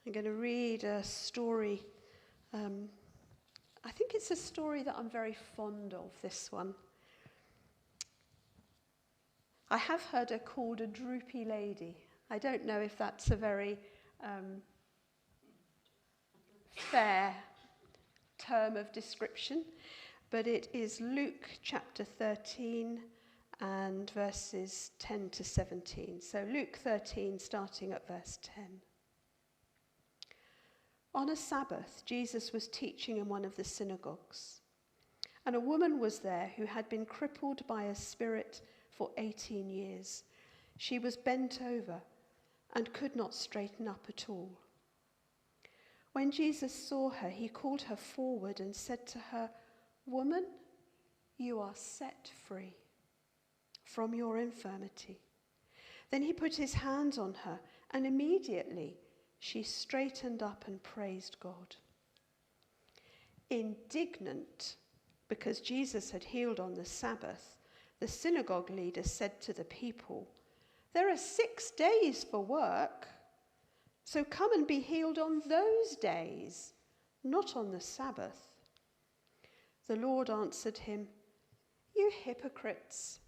I'm going to read a story. I think it's a story that I'm very fond of, this one. I have heard her called a droopy lady. I don't know if that's a very fair term of description, but it is Luke chapter 13 and verses 10 to 17. So Luke 13, starting at verse 10. On a Sabbath, Jesus was teaching in one of the synagogues, and a woman was there who had been crippled by a spirit for 18 years. She was bent over and could not straighten up at all. When Jesus saw her, he called her forward and said to her, "Woman, you are set free from your infirmity." Then he put his hands on her, and immediately she straightened up and praised God. Indignant because Jesus had healed on the Sabbath, the synagogue leader said to the people, "There are 6 days for work, so come and be healed on those days, not on the Sabbath." The Lord answered him, "You hypocrites!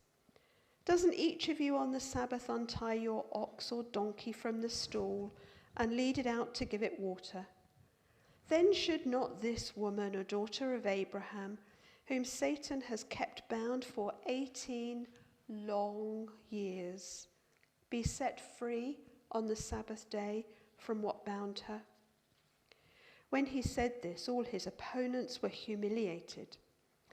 Doesn't each of you on the Sabbath untie your ox or donkey from the stall and lead it out to give it water? Then should not this woman, a daughter of Abraham, whom Satan has kept bound for 18 long years, be set free on the Sabbath day from what bound her?" When he said this, all his opponents were humiliated,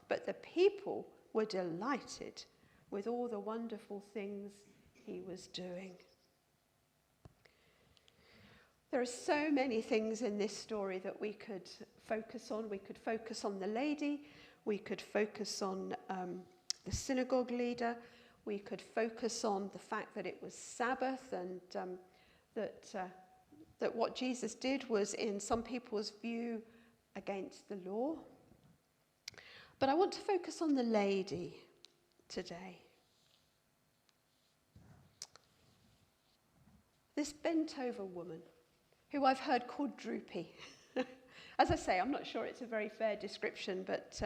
but the people were delighted with all the wonderful things he was doing. There are so many things in this story that we could focus on. We could focus on the lady. We could focus on the synagogue leader. We could focus on the fact that it was Sabbath and that what Jesus did was, in some people's view, against the law. But I want to focus on the lady today. This bent-over woman, who I've heard called droopy. As I say, I'm not sure it's a very fair description, but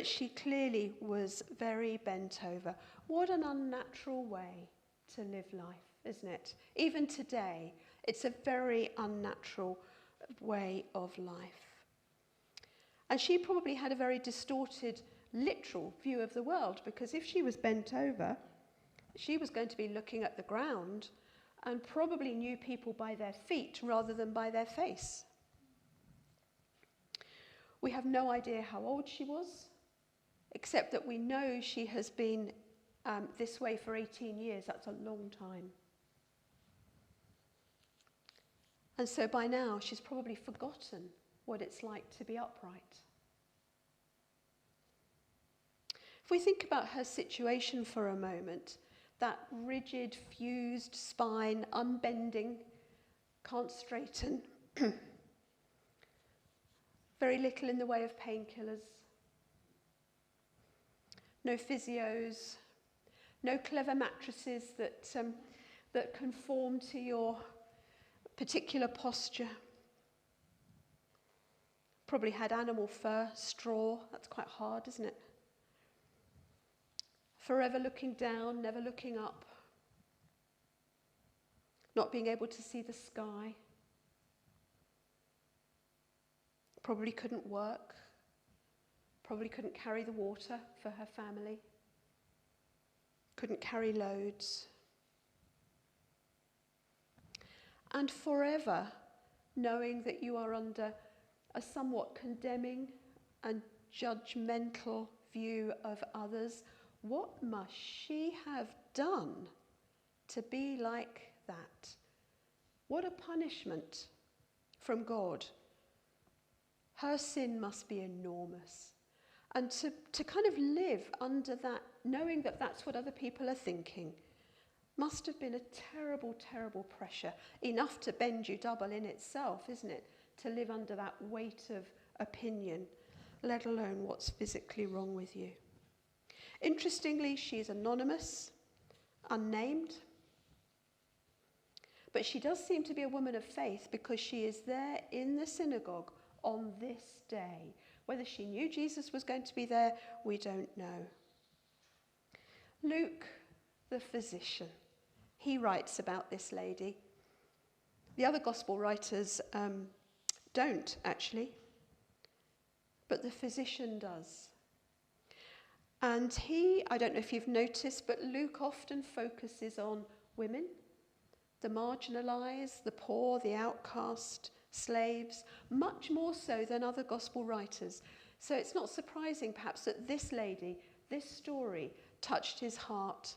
she clearly was very bent over. What an unnatural way to live life, isn't it? Even today, it's a very unnatural way of life. And she probably had a very distorted, literal view of the world, because if she was bent over, she was going to be looking at the ground and probably knew people by their feet rather than by their face. We have no idea how old she was, except that we know she has been this way for 18 years. That's a long time. And so by now, she's probably forgotten what it's like to be upright. If we think about her situation for a moment, that rigid, fused spine, unbending, can't straighten, very little in the way of painkillers, no physios, no clever mattresses that conform to your particular posture. Probably had animal fur, straw. That's quite hard, isn't it? Forever looking down, never looking up. Not being able to see the sky. Probably couldn't work. Probably couldn't carry the water for her family. Couldn't carry loads. And forever knowing that you are under a somewhat condemning and judgmental view of others. What must she have done to be like that? What a punishment from God. Her sin must be enormous. And to kind of live under that, knowing that that's what other people are thinking, must have been a terrible, terrible pressure. Enough to bend you double in itself, isn't it? To live under that weight of opinion, let alone what's physically wrong with you. Interestingly, she's anonymous, unnamed. But she does seem to be a woman of faith because she is there in the synagogue on this day. Whether she knew Jesus was going to be there, we don't know. Luke, the physician, he writes about this lady. The other gospel writers don't, actually, but the physician does. And I don't know if you've noticed, but Luke often focuses on women, the marginalised, the poor, the outcast, slaves, much more so than other gospel writers. So it's not surprising, perhaps, that this lady, this story, touched his heart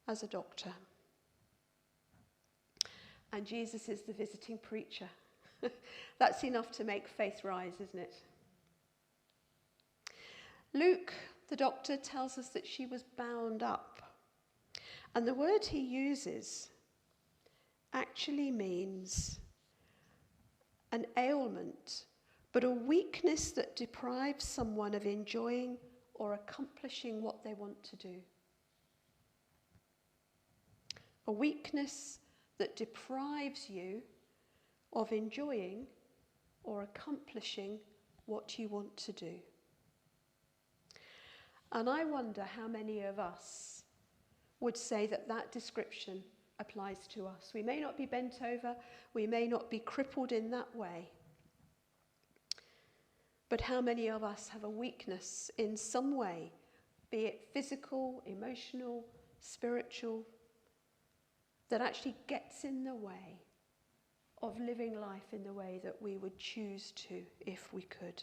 as a doctor. And Jesus is the visiting preacher. That's enough to make faith rise, isn't it? Luke, the doctor, tells us that she was bound up. And the word he uses actually means an ailment, but a weakness that deprives someone of enjoying or accomplishing what they want to do. A weakness that deprives you of enjoying or accomplishing what you want to do. And I wonder how many of us would say that that description applies to us. We may not be bent over, we may not be crippled in that way, but how many of us have a weakness in some way, be it physical, emotional, spiritual, that actually gets in the way of living life in the way that we would choose to if we could.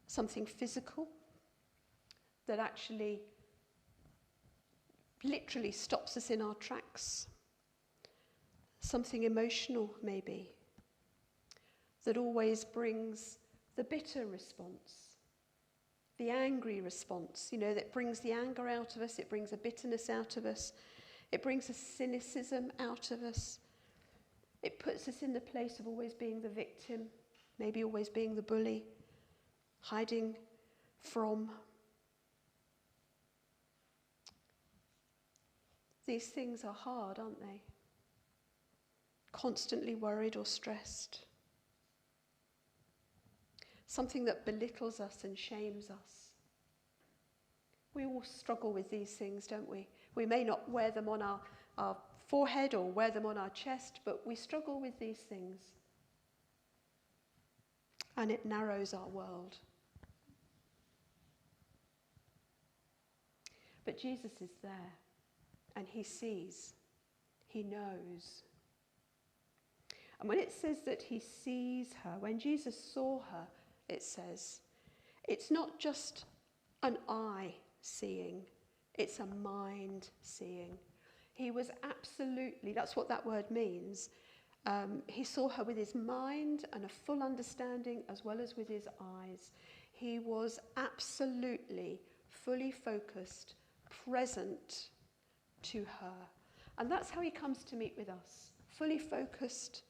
Something physical that actually literally stops us in our tracks. Something emotional, maybe, that always brings the bitter response, the angry response, that brings the anger out of us, it brings a bitterness out of us, it brings a cynicism out of us. It puts us in the place of always being the victim, maybe always being the bully, hiding from. These things are hard, aren't they? Constantly worried or stressed. Something that belittles us and shames us. We all struggle with these things, don't we? We may not wear them on our forehead or wear them on our chest, but we struggle with these things. And it narrows our world. But Jesus is there, and he sees, he knows. And when it says that he sees her, when Jesus saw her, it says, it's not just an eye seeing, it's a mind seeing. He was absolutely, that's what that word means. He saw her with his mind and a full understanding as well as with his eyes. He was absolutely, fully focused, present to her. And that's how he comes to meet with us. Fully focused,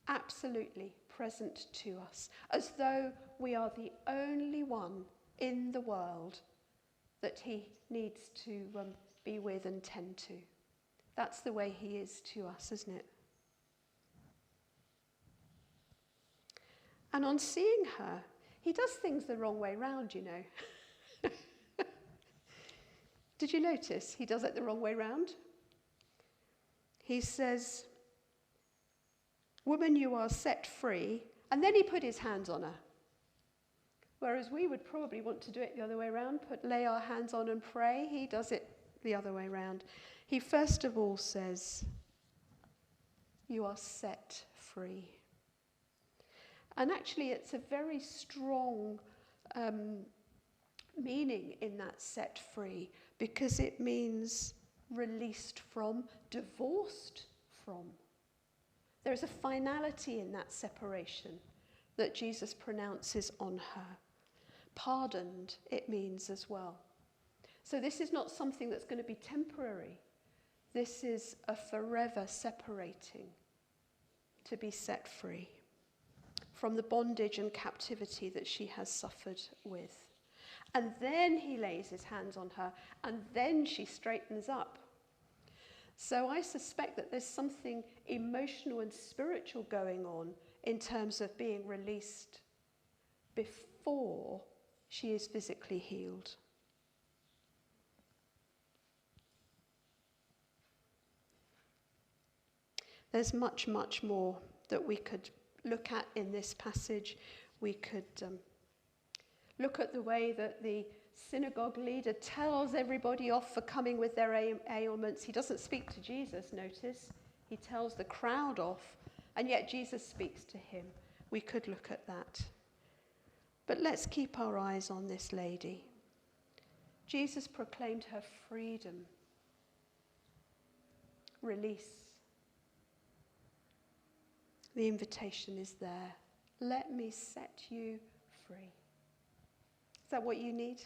absolutely present to us. As though we are the only one in the world that he needs to be with and tend to. That's the way he is to us, isn't it? And on seeing her, he does things the wrong way round, Did you notice he does it the wrong way round? He says, "Woman, you are set free," and then he put his hands on her. Whereas we would probably want to do it the other way around, lay our hands on and pray. He does it the other way around. He first of all says, "You are set free." And actually it's a very strong meaning in that set free, because it means released from, divorced from. There is a finality in that separation that Jesus pronounces on her. Pardoned, it means as well. So this is not something that's going to be temporary. This is a forever separating, to be set free from the bondage and captivity that she has suffered with. And then he lays his hands on her, and then she straightens up. So I suspect that there's something emotional and spiritual going on in terms of being released before she is physically healed. There's much, much more that we could look at in this passage. We could look at the way that the synagogue leader tells everybody off for coming with their ailments. He doesn't speak to Jesus, notice. He tells the crowd off, and yet Jesus speaks to him. We could look at that. But let's keep our eyes on this lady. Jesus proclaimed her freedom, release. The invitation is there. Let me set you free. Is that what you need?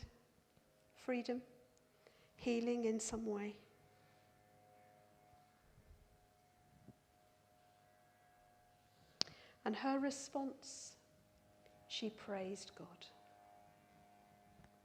Freedom? Healing in some way? And her response, she praised God.